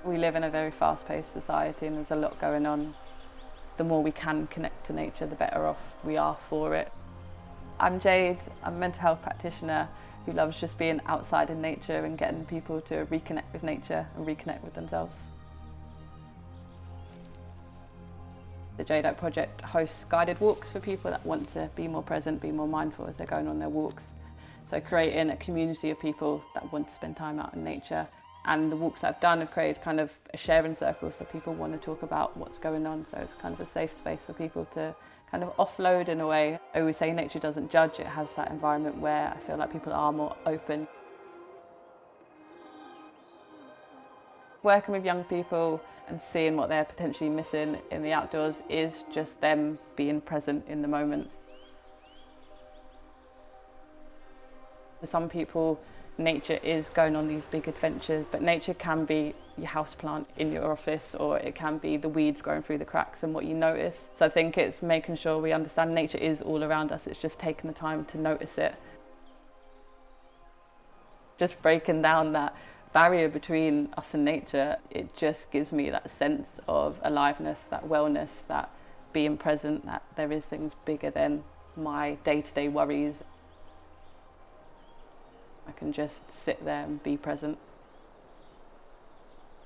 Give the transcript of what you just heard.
We live in a very fast-paced society and there's a lot going on. The more we can connect to nature, the better off we are for it. I'm Jade, I'm a mental health practitioner who loves just being outside in nature and getting people to reconnect with nature and reconnect with themselves. The Jadeite Project hosts guided walks for people that want to be more present, be more mindful as they're going on their walks. So creating a community of people that want to spend time out in nature. And the walks that I've done have created kind of a sharing circle, so people want to talk about what's going on. So it's kind of a safe space for people to kind of offload in a way. I always say nature doesn't judge, it has that environment where I feel like people are more open. Working with young people and seeing what they're potentially missing in the outdoors is just them being present in the moment. For some people, nature is going on these big adventures, but nature can be your houseplant in your office, or it can be the weeds growing through the cracks and what you notice. So I think it's making sure we understand nature is all around us, it's just taking the time to notice it. Just breaking down that barrier between us and nature, it just gives me that sense of aliveness, that wellness, that being present, that there is things bigger than my day-to-day worries. I can just sit there and be present.